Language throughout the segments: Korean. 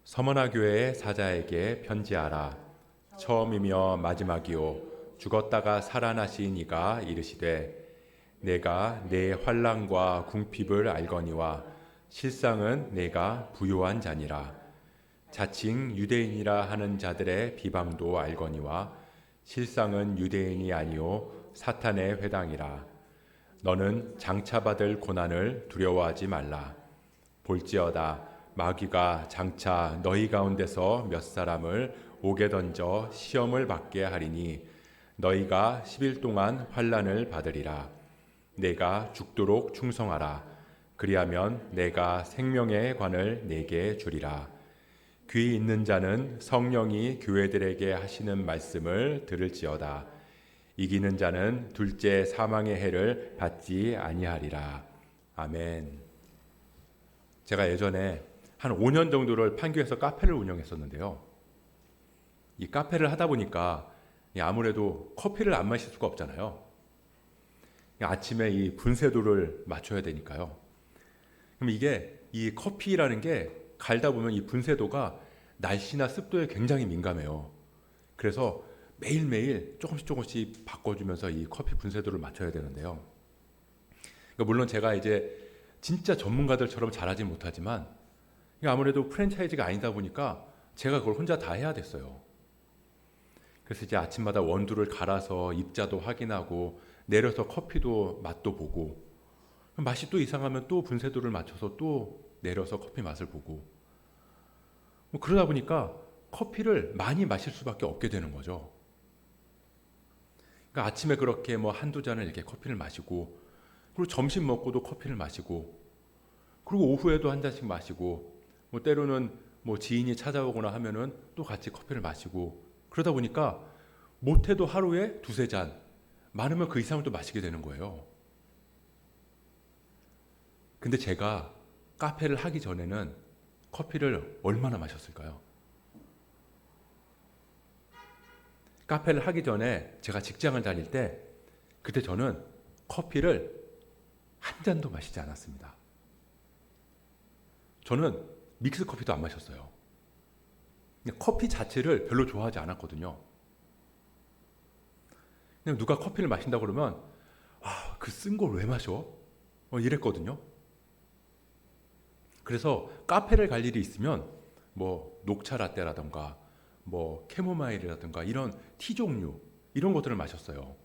서머나 교회의 사자에게 편지하라. 처음이며 마지막이요 죽었다가 살아나신 이가 이르시되 내가 내 환난과 궁핍을 알거니와 실상은 내가 부요한 자니라. 자칭 유대인이라 하는 자들의 비방도 알거니와 실상은 유대인이 아니요 사탄의 회당이라. 너는 장차 받을 고난을 두려워하지 말라. 볼지어다 마귀가 장차 너희 가운데서 몇 사람을 옥에 던져 시험을 받게 하리니 너희가 10일 동안 환난을 받으리라. 내가 죽도록 충성하라. 그리하면 내가 생명의 관을 내게 주리라. 귀 있는 자는 성령이 교회들에게 하시는 말씀을 들을지어다. 이기는 자는 둘째 사망의 해를 받지 아니하리라. 아멘. 제가 예전에 한 5년 정도를 판교에서 카페를 운영했었는데요. 이 카페를 하다 보니까 아무래도 커피를 안 마실 수가 없잖아요. 아침에 이 분쇄도를 맞춰야 되니까요. 그럼 이게 이 커피라는 게 갈다 보면 이 분쇄도가 날씨나 습도에 굉장히 민감해요. 그래서 매일매일 조금씩 바꿔주면서 이 커피 분쇄도를 맞춰야 되는데요. 그러니까 물론 제가 이제 진짜 전문가들처럼 잘하지 못하지만 아무래도 프랜차이즈가 아니다 보니까 제가 그걸 혼자 다 해야 됐어요. 그래서 이제 아침마다 원두를 갈아서 입자도 확인하고 내려서 커피도 맛도 보고 맛이 또 이상하면 또 분쇄도를 맞춰서 또 내려서 커피 맛을 보고 그러다 보니까 커피를 많이 마실 수밖에 없게 되는 거죠. 그러니까 아침에 그렇게 한두 잔을 이렇게 커피를 마시고 그리고 점심 먹고도 커피를 마시고 그리고 오후에도 한 잔씩 마시고 때로는 지인이 찾아오거나 하면은 또 같이 커피를 마시고 그러다 보니까 못해도 하루에 두세 잔 많으면 그 이상을 또 마시게 되는 거예요. 근데 제가 카페를 하기 전에는 커피를 얼마나 마셨을까요? 카페를 하기 전에 제가 직장을 다닐 때 그때 저는 커피를 한 잔도 마시지 않았습니다. 저는 믹스 커피도 안 마셨어요. 커피 자체를 별로 좋아하지 않았거든요. 그냥 누가 커피를 마신다고 그러면 그 쓴 걸 왜 마셔? 이랬거든요. 그래서 카페를 갈 일이 있으면 녹차 라떼라던가 캐모마일이라든가 이런 티 종류 이런 것들을 마셨어요.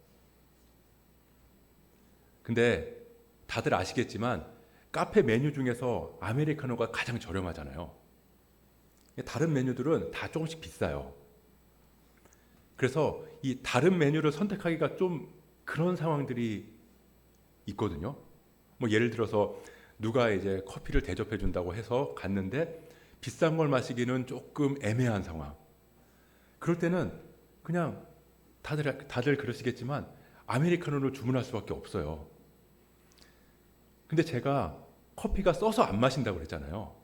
근데 다들 아시겠지만 카페 메뉴 중에서 아메리카노가 가장 저렴하잖아요. 다른 메뉴들은 다 조금씩 비싸요. 그래서 이 다른 메뉴를 선택하기가 좀 그런 상황들이 있거든요. 예를 들어서 누가 이제 커피를 대접해 준다고 해서 갔는데 비싼 걸 마시기는 조금 애매한 상황. 그럴 때는 그냥 다들 그러시겠지만 아메리카노를 주문할 수밖에 없어요. 근데 제가 커피가 써서 안 마신다고 그랬잖아요.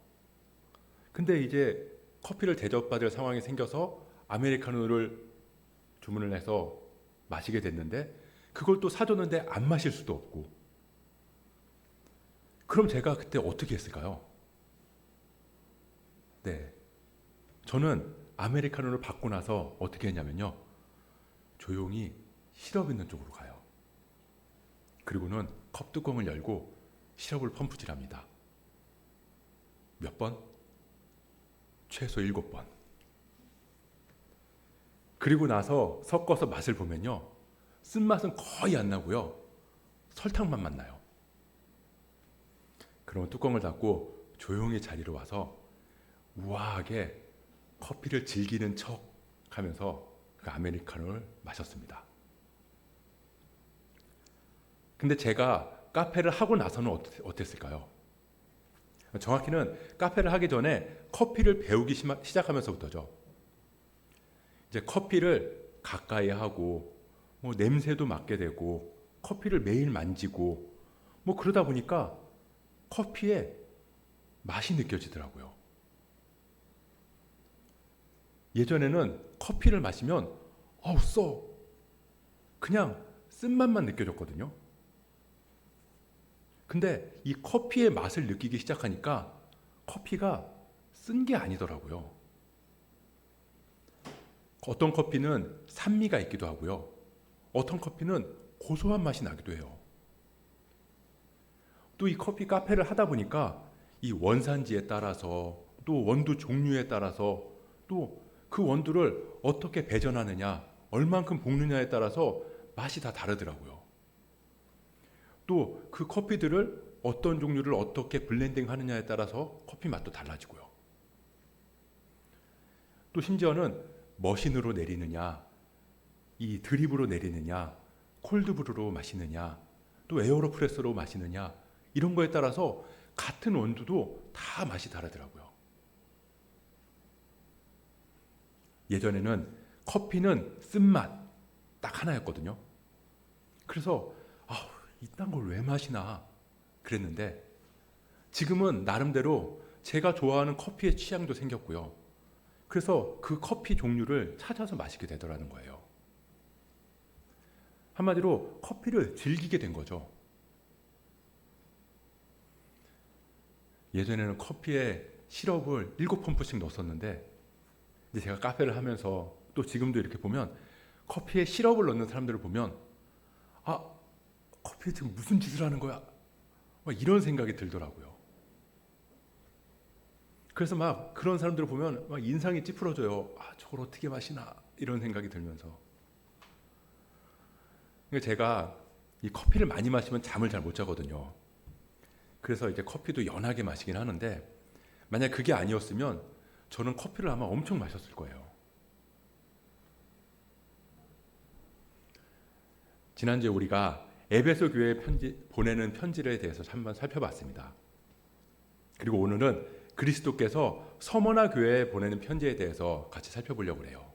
근데 이제 커피를 대접받을 상황이 생겨서 아메리카노를 주문을 해서 마시게 됐는데 그걸 또 사줬는데 안 마실 수도 없고 그럼 제가 그때 어떻게 했을까요? 네, 저는 아메리카노를 받고 나서 어떻게 했냐면요. 조용히 시럽 있는 쪽으로 가요. 그리고는 컵 뚜껑을 열고 시럽을 펌프질합니다. 몇 번? 최소 7번. 그리고 나서 섞어서 맛을 보면요. 쓴맛은 거의 안 나고요. 설탕만 나요. 그러면 뚜껑을 닫고 조용히 자리로 와서 우아하게 커피를 즐기는 척 하면서 그 아메리카노를 마셨습니다. 근데 제가 카페를 하고 나서는 어땠을까요? 정확히는 카페를 하기 전에 커피를 배우기 시작하면서부터죠. 이제 커피를 가까이 하고 냄새도 맡게 되고 커피를 매일 만지고 그러다 보니까 커피에 맛이 느껴지더라고요. 예전에는 커피를 마시면 써 그냥 쓴맛만 느껴졌거든요. 근데 이 커피의 맛을 느끼기 시작하니까 커피가 쓴 게 아니더라고요. 어떤 커피는 산미가 있기도 하고요. 어떤 커피는 고소한 맛이 나기도 해요. 또 이 커피 카페를 하다 보니까 이 원산지에 따라서 또 원두 종류에 따라서 또 그 원두를 어떻게 배전하느냐, 얼만큼 볶느냐에 따라서 맛이 다 다르더라고요. 또 그 커피들을 어떤 종류를 어떻게 블렌딩 하느냐에 따라서 커피 맛도 달라지고요. 또 심지어는 머신으로 내리느냐, 이 드립으로 내리느냐, 콜드브루로 마시느냐, 또 에어로프레스로 마시느냐, 이런 거에 따라서 같은 원두도 다 맛이 다르더라고요. 예전에는 커피는 쓴맛 딱 하나였거든요. 그래서 이딴 걸 왜 마시나 그랬는데, 지금은 나름대로 제가 좋아하는 커피의 취향도 생겼고요. 그래서 그 커피 종류를 찾아서 마시게 되더라는 거예요. 한마디로 커피를 즐기게 된 거죠. 예전에는 커피에 시럽을 7펌프씩 넣었었는데, 이제 제가 카페를 하면서 또 지금도 이렇게 보면 커피에 시럽을 넣는 사람들을 보면 커피에 지금 무슨 짓을 하는 거야? 이런 생각이 들더라고요. 그래서 막 그런 사람들을 보면 막 인상이 찌푸러져요. 저걸 어떻게 마시나 이런 생각이 들면서. 제가 이 커피를 많이 마시면 잠을 잘 못 자거든요. 그래서 이제 커피도 연하게 마시긴 하는데, 만약 그게 아니었으면 저는 커피를 아마 엄청 마셨을 거예요. 지난주에 우리가 에베소 교회에 보내는 편지에 대해서 한번 살펴봤습니다. 그리고 오늘은 그리스도께서 서머나 교회에 보내는 편지에 대해서 같이 살펴보려고 해요.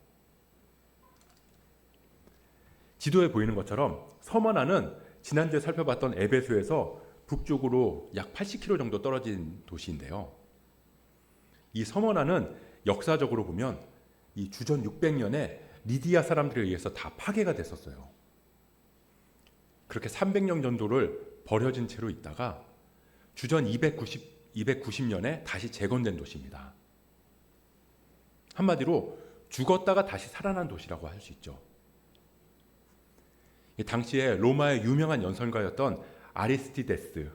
지도에 보이는 것처럼 서머나는 지난주에 살펴봤던 에베소에서 북쪽으로 약 80km 정도 떨어진 도시인데요. 이 서머나는 역사적으로 보면 이 주전 600년에 리디아 사람들에 의해서 다 파괴가 됐었어요. 그렇게 300년 정도를 버려진 채로 있다가 주전 290년에 다시 재건된 도시입니다. 한마디로 죽었다가 다시 살아난 도시라고 할 수 있죠. 당시에 로마의 유명한 연설가였던 아리스티데스,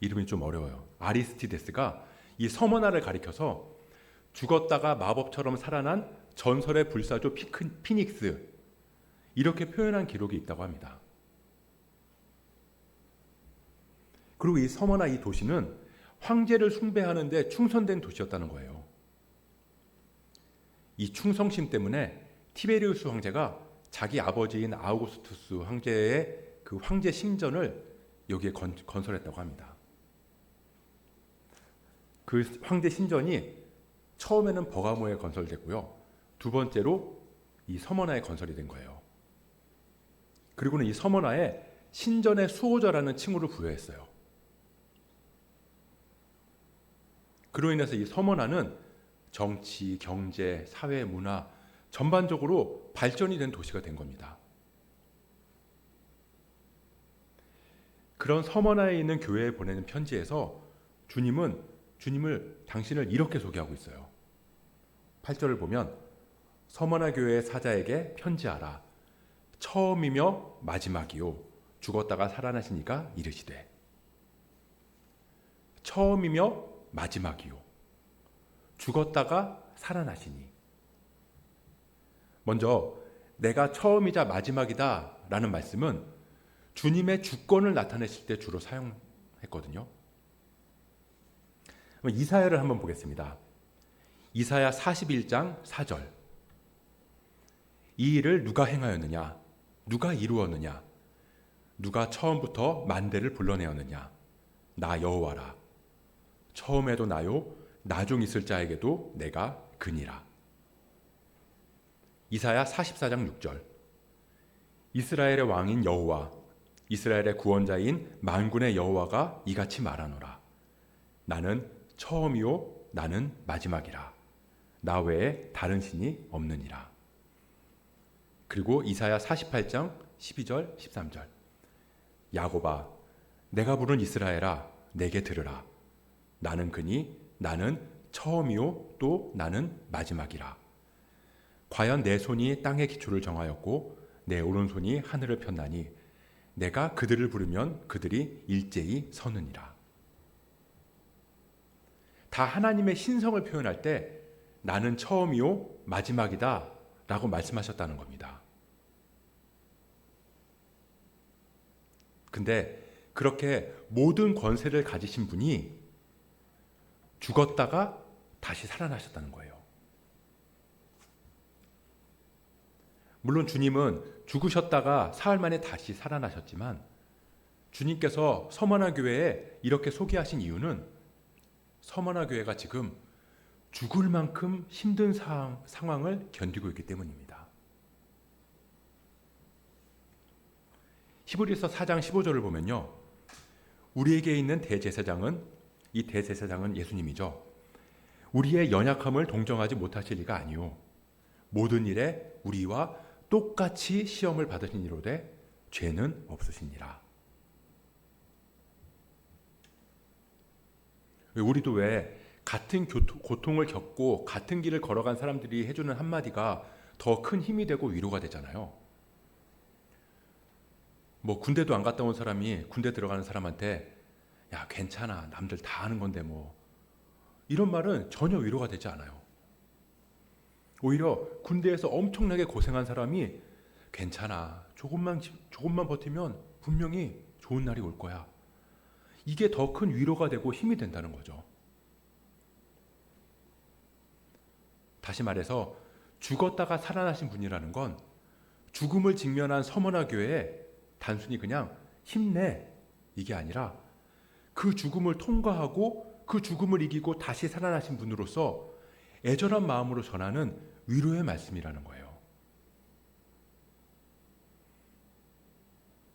이름이 좀 어려워요. 아리스티데스가 이 서머나를 가리켜서 죽었다가 마법처럼 살아난 전설의 불사조 피닉스, 이렇게 표현한 기록이 있다고 합니다. 그리고 이 서머나 이 도시는 황제를 숭배하는데 충성된 도시였다는 거예요. 이 충성심 때문에 티베리우스 황제가 자기 아버지인 아우구스투스 황제의 그 황제 신전을 여기에 건설했다고 합니다. 그 황제 신전이 처음에는 버가모에 건설됐고요. 두 번째로 이 서머나에 건설이 된 거예요. 그리고는 이 서머나에 신전의 수호자라는 칭호를 부여했어요. 그로 인해서 이 서머나는 정치, 경제, 사회, 문화 전반적으로 발전이 된 도시가 된 겁니다. 그런 서머나에 있는 교회에 보내는 편지에서 주님을 당신을 이렇게 소개하고 있어요. 8절을 보면 서머나 교회의 사자에게 편지하라. 처음이며 마지막이요 죽었다가 살아나시니가 이르시되. 처음이며 마지막이요 죽었다가 살아나시니. 먼저 내가 처음이자 마지막이다 라는 말씀은 주님의 주권을 나타내실 때 주로 사용했거든요. 이사야를 한번 보겠습니다. 이사야 41장 4절. 이 일을 누가 행하였느냐? 누가 이루었느냐? 누가 처음부터 만대를 불러내었느냐? 나 여호와라. 처음에도 나요, 나중 있을 자에게도 내가 그니라. 이사야 44장 6절. 이스라엘의 왕인 여호와, 이스라엘의 구원자인 만군의 여호와가 이같이 말하노라. 나는 처음이요 나는 마지막이라. 나 외에 다른 신이 없느니라. 그리고 이사야 48장 12절 13절. 야곱아, 내가 부른 이스라엘아, 내게 들으라. 나는 그니 나는 처음이요 또 나는 마지막이라. 과연 내 손이 땅의 기초를 정하였고 내 오른손이 하늘을 폈나니 내가 그들을 부르면 그들이 일제히 서느니라. 다 하나님의 신성을 표현할 때 나는 처음이요 마지막이다 라고 말씀하셨다는 겁니다. 근데 그렇게 모든 권세를 가지신 분이 죽었다가 다시 살아나셨다는 거예요. 물론 주님은 죽으셨다가 사흘 만에 다시 살아나셨지만 주님께서 서머나 교회에 이렇게 소개하신 이유는 서머나 교회가 지금 죽을 만큼 힘든 상황을 견디고 있기 때문입니다. 히브리서 4장 15절을 보면요. 우리에게 있는 대제사장은 이 대제사장은 예수님이죠. 우리의 연약함을 동정하지 못하실 리가 아니요 모든 일에 우리와 똑같이 시험을 받으신 이로되 죄는 없으시니라. 우리도 왜 같은 고통을 겪고 같은 길을 걸어간 사람들이 해주는 한마디가 더 큰 힘이 되고 위로가 되잖아요. 뭐 군대도 안 갔다 온 사람이 군대 들어가는 사람한테 야 괜찮아 남들 다 하는 건데 뭐 이런 말은 전혀 위로가 되지 않아요. 오히려 군대에서 엄청나게 고생한 사람이 괜찮아 조금만 버티면 분명히 좋은 날이 올 거야. 이게 더 큰 위로가 되고 힘이 된다는 거죠. 다시 말해서 죽었다가 살아나신 분이라는 건 죽음을 직면한 서머나 교회에 단순히 그냥 힘내 이게 아니라 그 죽음을 통과하고 그 죽음을 이기고 다시 살아나신 분으로서 애절한 마음으로 전하는 위로의 말씀이라는 거예요.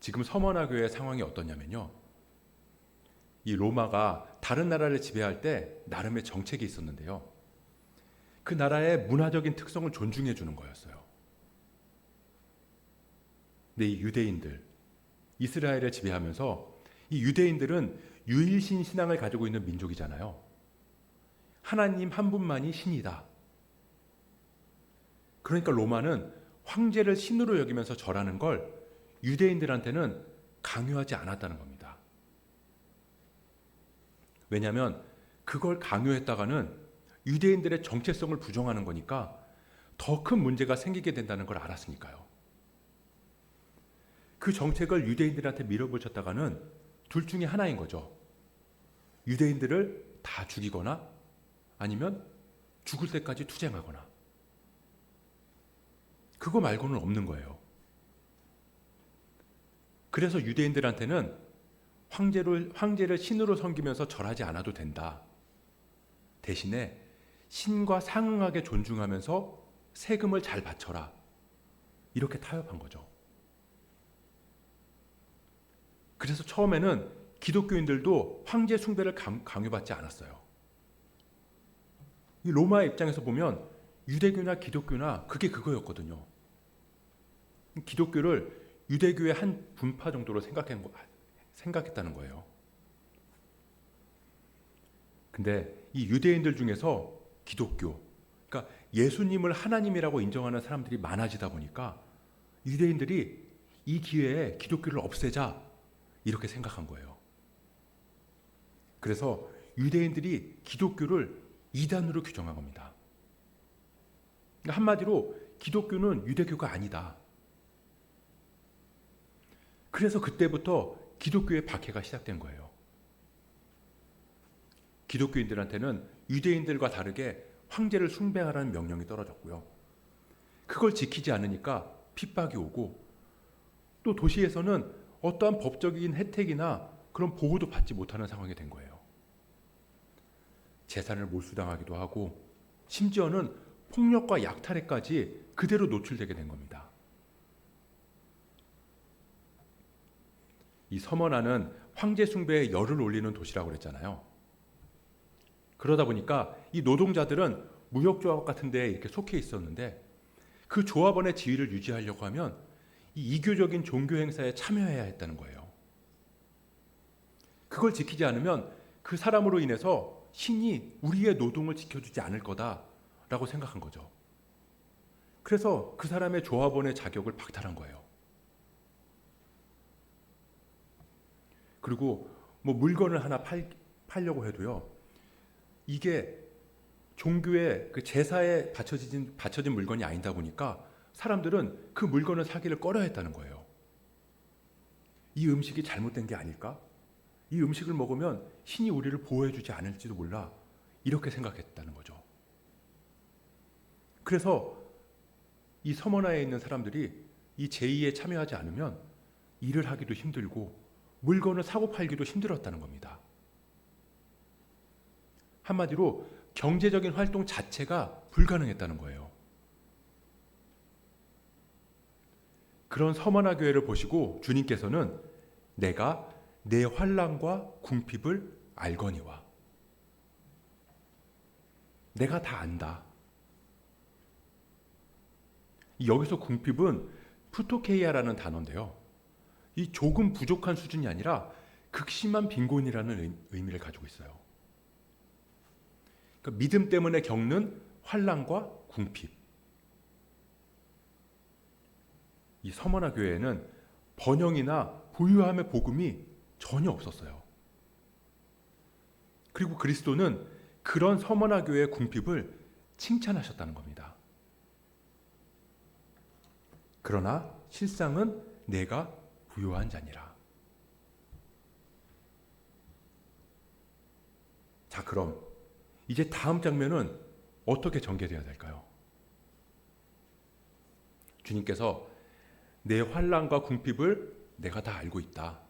지금 서머나 교회의 상황이 어떠냐면요. 이 로마가 다른 나라를 지배할 때 나름의 정책이 있었는데요. 그 나라의 문화적인 특성을 존중해 주는 거였어요. 근데 이 유대인들, 이스라엘을 지배하면서 이 유대인들은 유일신 신앙을 가지고 있는 민족이잖아요. 하나님 한 분만이 신이다. 그러니까 로마는 황제를 신으로 여기면서 절하는 걸 유대인들한테는 강요하지 않았다는 겁니다. 왜냐하면 그걸 강요했다가는 유대인들의 정체성을 부정하는 거니까 더 큰 문제가 생기게 된다는 걸 알았으니까요. 그 정책을 유대인들한테 밀어붙였다가는 둘 중에 하나인 거죠. 유대인들을 다 죽이거나 아니면 죽을 때까지 투쟁하거나. 그거 말고는 없는 거예요. 그래서 유대인들한테는 황제를 신으로 섬기면서 절하지 않아도 된다. 대신에 신과 상응하게 존중하면서 세금을 잘 바쳐라. 이렇게 타협한 거죠. 그래서 처음에는 기독교인들도 황제 숭배를 강요받지 않았어요. 이 로마의 입장에서 보면 유대교나 기독교나 그게 그거였거든요. 기독교를 유대교의 한 분파 정도로 생각했다는 거예요. 근데 이 유대인들 중에서 기독교, 그러니까 예수님을 하나님이라고 인정하는 사람들이 많아지다 보니까 유대인들이 이 기회에 기독교를 없애자 이렇게 생각한 거예요. 그래서 유대인들이 기독교를 이단으로 규정한 겁니다. 그러니까 한마디로 기독교는 유대교가 아니다. 그래서 그때부터 기독교의 박해가 시작된 거예요. 기독교인들한테는 유대인들과 다르게 황제를 숭배하라는 명령이 떨어졌고요. 그걸 지키지 않으니까 핍박이 오고 또 도시에서는 어떠한 법적인 혜택이나 그런 보호도 받지 못하는 상황이 된 거예요. 재산을 몰수당하기도 하고 심지어는 폭력과 약탈에까지 그대로 노출되게 된 겁니다. 이 서머나는 황제 숭배에 열을 올리는 도시라고 그랬잖아요. 그러다 보니까 이 노동자들은 무역조합 같은 데에 이렇게 속해 있었는데 그 조합원의 지위를 유지하려고 하면 이 이교적인 종교 행사에 참여해야 했다는 거예요. 그걸 지키지 않으면 그 사람으로 인해서 신이 우리의 노동을 지켜주지 않을 거다라고 생각한 거죠. 그래서 그 사람의 조합원의 자격을 박탈한 거예요. 그리고 뭐 물건을 하나 팔려고 해도요, 이게 종교의 그 제사에 바쳐진 물건이 아니다 보니까 사람들은 그 물건을 사기를 꺼려했다는 거예요. 이 음식이 잘못된 게 아닐까? 이 음식을 먹으면 신이 우리를 보호해주지 않을지도 몰라. 이렇게 생각했다는 거죠. 그래서 이 서머나에 있는 사람들이 이 제의에 참여하지 않으면 일을 하기도 힘들고 물건을 사고 팔기도 힘들었다는 겁니다. 한마디로 경제적인 활동 자체가 불가능했다는 거예요. 그런 서머나 교회를 보시고 주님께서는 내가 내 환난과 궁핍을 알거니와, 내가 다 안다. 여기서 궁핍은 푸토케이아라는 단어인데요, 이 조금 부족한 수준이 아니라 극심한 빈곤이라는 의미를 가지고 있어요. 그러니까 믿음 때문에 겪는 환난과 궁핍. 이 서머나 교회에는 번영이나 부유함의 복음이 전혀 없었어요. 그리고 그리스도는 그런 서머나 교회의 궁핍을 칭찬하셨다는 겁니다. 그러나 실상은 내가 부유한 자니라. 자, 그럼 이제 다음 장면은 어떻게 전개되어야 될까요? 주님께서 내 환난과 궁핍을 내가 다 알고 있다.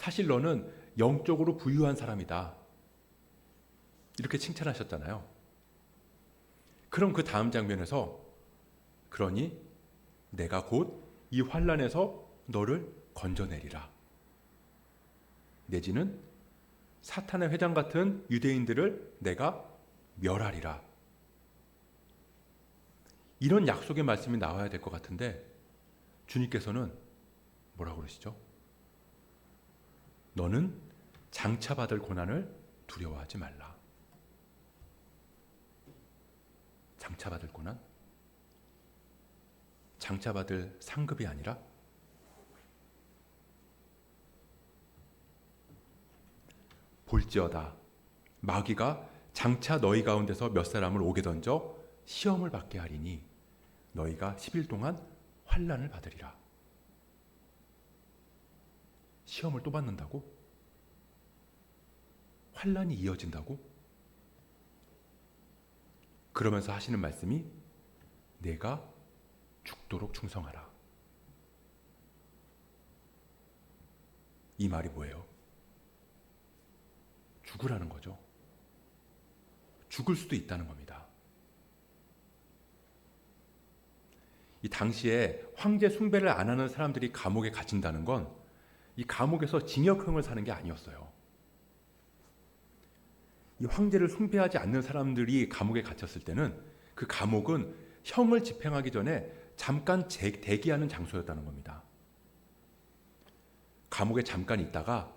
사실 너는 영적으로 부유한 사람이다. 이렇게 칭찬하셨잖아요. 그럼 그 다음 장면에서 그러니 내가 곧 이 환난에서 너를 건져내리라. 내지는 사탄의 회장 같은 유대인들을 내가 멸하리라. 이런 약속의 말씀이 나와야 될 것 같은데 주님께서는 뭐라고 그러시죠? 너는 장차받을 고난을 두려워하지 말라. 장차받을 고난? 장차받을 상급이 아니라 볼지어다 마귀가 장차 너희 가운데서 몇 사람을 옥에 던져 시험을 받게 하리니 너희가 10일 동안 환난을 받으리라. 시험을 또 받는다고? 환난이 이어진다고? 그러면서 하시는 말씀이 내가 죽도록 충성하라. 이 말이 뭐예요? 죽으라는 거죠. 죽을 수도 있다는 겁니다. 이 당시에 황제 숭배를 안 하는 사람들이 감옥에 갇힌다는 건 이 감옥에서 징역형을 사는 게 아니었어요. 이 황제를 숭배하지 않는 사람들이 감옥에 갇혔을 때는 그 감옥은 형을 집행하기 전에 잠깐 대기하는 장소였다는 겁니다. 감옥에 잠깐 있다가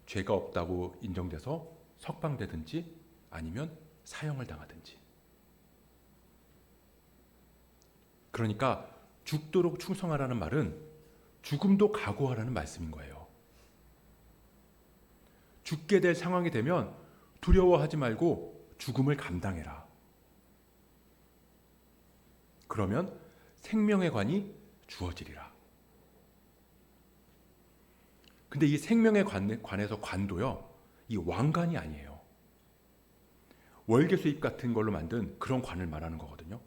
죄가 없다고 인정돼서 석방되든지 아니면 사형을 당하든지. 그러니까 죽도록 충성하라는 말은 죽음도 각오하라는 말씀인 거예요. 죽게 될 상황이 되면 두려워하지 말고 죽음을 감당해라. 그러면 생명의 관이 주어지리라. 근데 이 생명의 관에서 관도요, 이 왕관이 아니에요. 월계 수입 같은 걸로 만든 그런 관을 말하는 거거든요.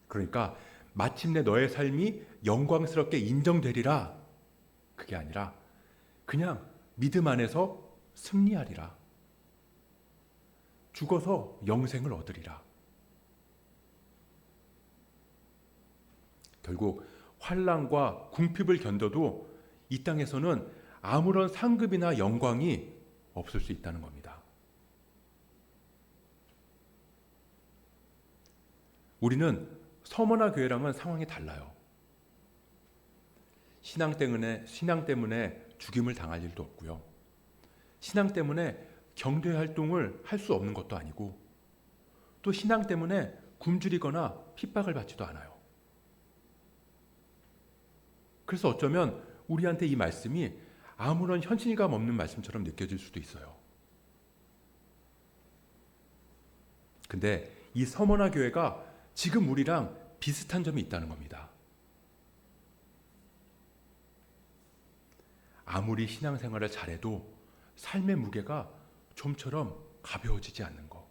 그러니까 마침내 너의 삶이 영광스럽게 인정되리라. 그게 아니라 그냥 믿음 안에서 승리하리라. 죽어서 영생을 얻으리라. 결국 환난과 궁핍을 견뎌도 이 땅에서는 아무런 상급이나 영광이 없을 수 있다는 겁니다. 우리는 서머나 교회랑은 상황이 달라요. 신앙 때문에 죽임을 당할 일도 없고요. 신앙 때문에 경배 활동을 할 수 없는 것도 아니고 또 신앙 때문에 굶주리거나 핍박을 받지도 않아요. 그래서 어쩌면 우리한테 이 말씀이 아무런 현실감 없는 말씀처럼 느껴질 수도 있어요. 근데 이 서머나 교회가 지금 우리랑 비슷한 점이 있다는 겁니다. 아무리 신앙생활을 잘해도 삶의 무게가 좀처럼 가벼워지지 않는 것.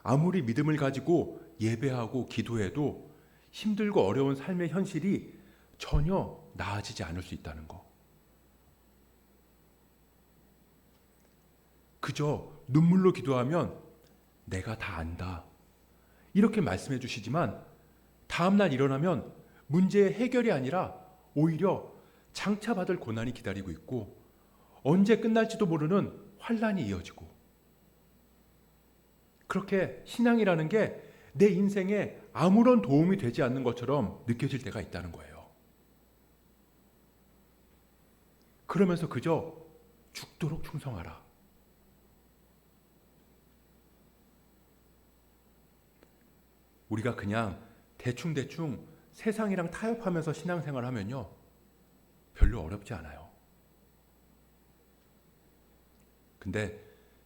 아무리 믿음을 가지고 예배하고 기도해도 힘들고 어려운 삶의 현실이 전혀 나아지지 않을 수 있다는 것. 그저 눈물로 기도하면 내가 다 안다, 이렇게 말씀해 주시지만 다음날 일어나면 문제의 해결이 아니라 오히려 장차 받을 고난이 기다리고 있고 언제 끝날지도 모르는 환란이 이어지고, 그렇게 신앙이라는 게 내 인생에 아무런 도움이 되지 않는 것처럼 느껴질 때가 있다는 거예요. 그러면서 그저 죽도록 충성하라. 우리가 그냥 대충대충 세상이랑 타협하면서 신앙생활을 하면요, 별로 어렵지 않아요. 근데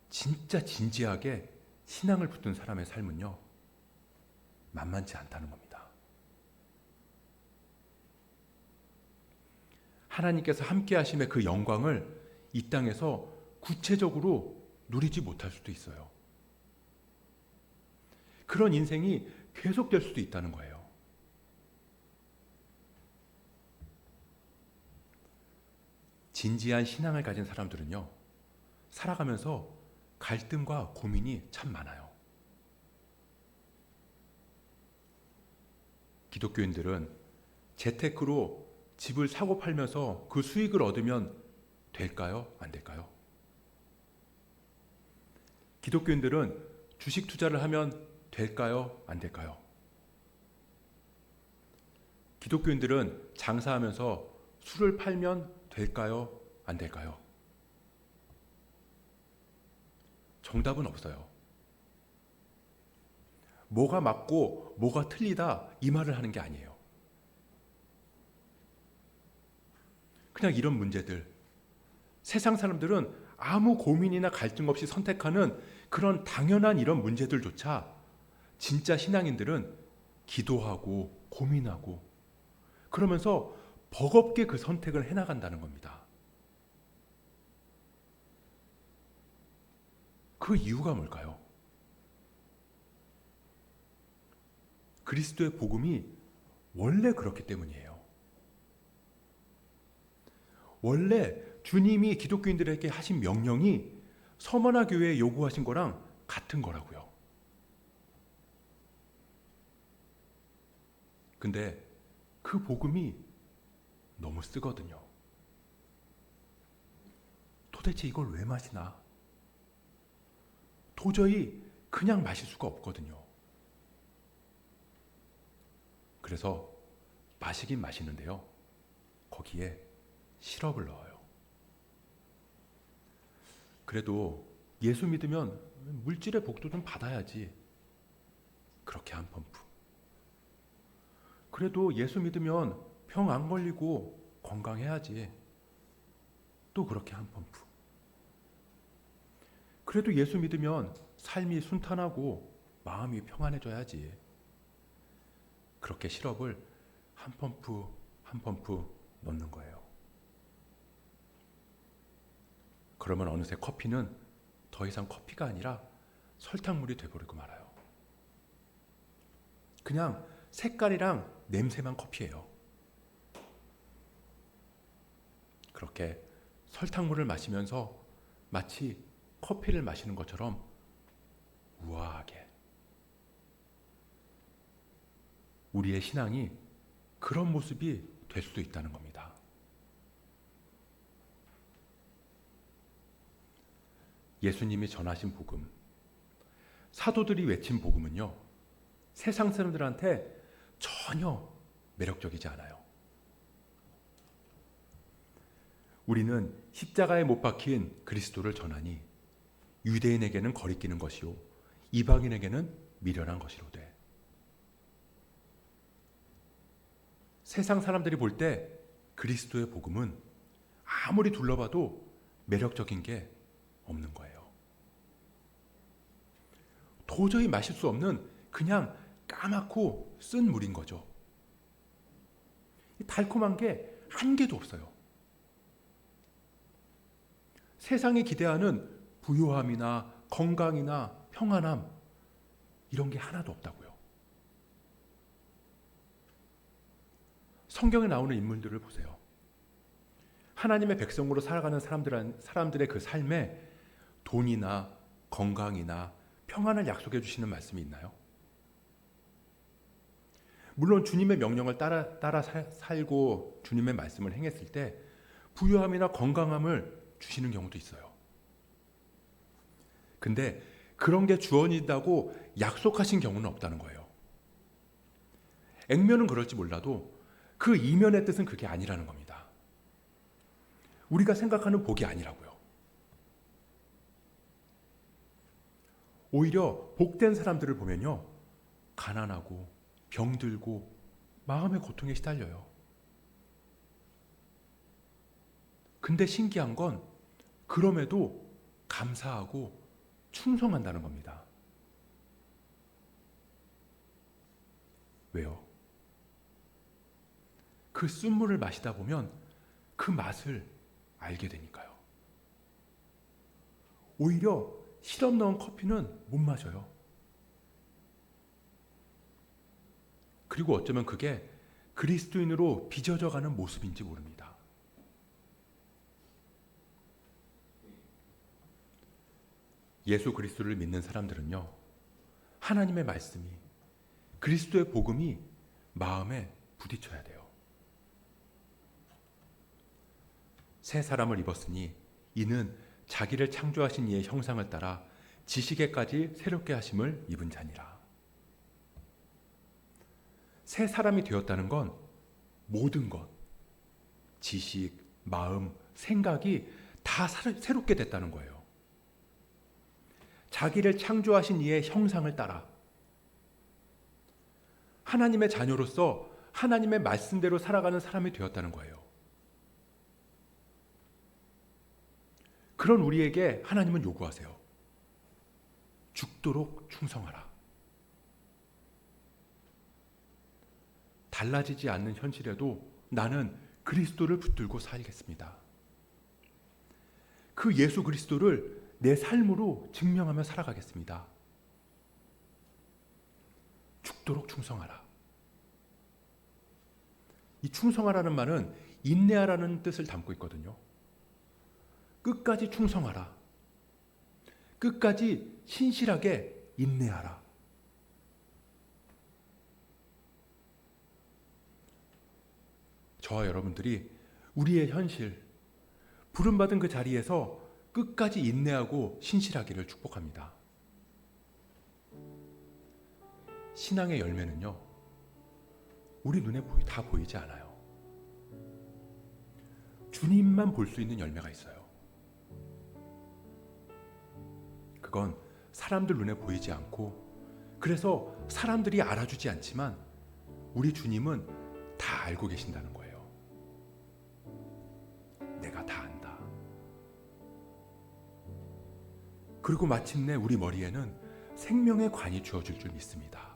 진짜 진지하게 신앙을 붙든 사람의 삶은요, 만만치 않다는 겁니다. 하나님께서 함께 하심의 그 영광을 이 땅에서 구체적으로 누리지 못할 수도 있어요. 그런 인생이 계속될 수도 있다는 거예요. 진지한 신앙을 가진 사람들은요, 살아가면서 갈등과 고민이 참 많아요. 기독교인들은 재테크로 집을 사고 팔면서 그 수익을 얻으면 될까요? 안 될까요? 기독교인들은 주식 투자를 하면 될까요? 안 될까요? 기독교인들은 장사하면서 술을 팔면 될까요? 안 될까요? 정답은 없어요. 뭐가 맞고 뭐가 틀리다 이 말을 하는 게 아니에요. 그냥 이런 문제들, 세상 사람들은 아무 고민이나 갈등 없이 선택하는 그런 당연한 이런 문제들조차 진짜 신앙인들은 기도하고 고민하고 그러면서 버겁게 그 선택을 해나간다는 겁니다. 그 이유가 뭘까요? 그리스도의 복음이 원래 그렇기 때문이에요. 원래 주님이 기독교인들에게 하신 명령이 서머나 교회에 요구하신 거랑 같은 거라고요. 근데 그 복음이 너무 쓰거든요. 도대체 이걸 왜 마시나? 도저히 그냥 마실 수가 없거든요. 그래서 마시긴 마시는데요, 거기에 시럽을 넣어요. 그래도 예수 믿으면 물질의 복도 좀 받아야지, 그렇게 한 펌프. 그래도 예수 믿으면 병 안 걸리고 건강해야지, 또 그렇게 한 펌프. 그래도 예수 믿으면 삶이 순탄하고 마음이 평안해져야지, 그렇게 시럽을 한 펌프 한 펌프 넣는 거예요. 그러면 어느새 커피는 더 이상 커피가 아니라 설탕물이 돼버리고 말아요. 그냥 색깔이랑 냄새만 커피예요. 그렇게 설탕물을 마시면서 마치 커피를 마시는 것처럼 우아하게, 우리의 신앙이 그런 모습이 될 수도 있다는 겁니다. 예수님이 전하신 복음, 사도들이 외친 복음은요, 세상 사람들한테 전혀 매력적이지 않아요. 우리는 십자가에 못 박힌 그리스도를 전하니 유대인에게는 거리끼는 것이요 이방인에게는 미련한 것이로되. 세상 사람들이 볼 때 그리스도의 복음은 아무리 둘러봐도 매력적인 게 없는 거예요. 도저히 마실 수 없는 그냥 까맣고 쓴 물인 거죠. 달콤한 게 한 개도 없어요. 세상이 기대하는 부유함이나 건강이나 평안함, 이런 게 하나도 없다고요. 성경에 나오는 인물들을 보세요. 하나님의 백성으로 살아가는 사람들의 그 삶에 돈이나 건강이나 평안을 약속해 주시는 말씀이 있나요? 물론 주님의 명령을 따라 살고 주님의 말씀을 행했을 때 부유함이나 건강함을 주시는 경우도 있어요. 근데 그런 게 주어진다고 약속하신 경우는 없다는 거예요. 액면은 그럴지 몰라도 그 이면의 뜻은 그게 아니라는 겁니다. 우리가 생각하는 복이 아니라고요. 오히려 복된 사람들을 보면요, 가난하고 병들고 마음의 고통에 시달려요. 근데 신기한 건 그럼에도 감사하고 충성한다는 겁니다. 왜요? 그 쓴물을 마시다 보면 그 맛을 알게 되니까요. 오히려 시럽 넣은 커피는 못 마셔요. 그리고 어쩌면 그게 그리스도인으로 빚어져가는 모습인지 모릅니다. 예수 그리스도를 믿는 사람들은요, 하나님의 말씀이, 그리스도의 복음이 마음에 부딪혀야 돼요. 새 사람을 입었으니 이는 자기를 창조하신 이의 형상을 따라 지식에까지 새롭게 하심을 입은 자니라. 새 사람이 되었다는 건 모든 것, 지식, 마음, 생각이 다 새롭게 됐다는 거예요. 자기를 창조하신 이의 형상을 따라 하나님의 자녀로서 하나님의 말씀대로 살아가는 사람이 되었다는 거예요. 그런 우리에게 하나님은 요구하세요. 죽도록 충성하라. 달라지지 않는 현실에도 나는 그리스도를 붙들고 살겠습니다. 그 예수 그리스도를 내 삶으로 증명하며 살아가겠습니다. 죽도록 충성하라. 이 충성하라는 말은 인내하라는 뜻을 담고 있거든요. 끝까지 충성하라. 끝까지 신실하게 인내하라. 저와 여러분들이 우리의 현실, 부름받은 그 자리에서 끝까지 인내하고 신실하기를 축복합니다. 신앙의 열매는요, 우리 눈에 다 보이지 않아요. 주님만 볼 수 있는 열매가 있어요. 그건 사람들 눈에 보이지 않고, 그래서 사람들이 알아주지 않지만 우리 주님은 다 알고 계신다는 거예요. 내가 다 안다. 그리고 마침내 우리 머리에는 생명의 관이 주어질 줄 믿습니다.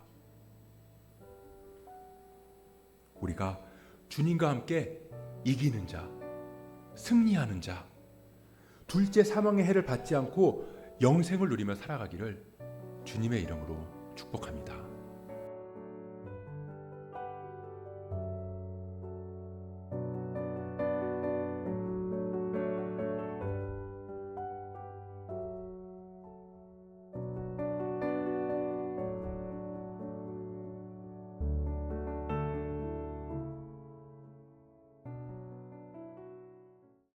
우리가 주님과 함께 이기는 자, 승리하는 자, 둘째 사망의 해를 받지 않고 영생을 누리며 살아가기를 주님의 이름으로 축복합니다.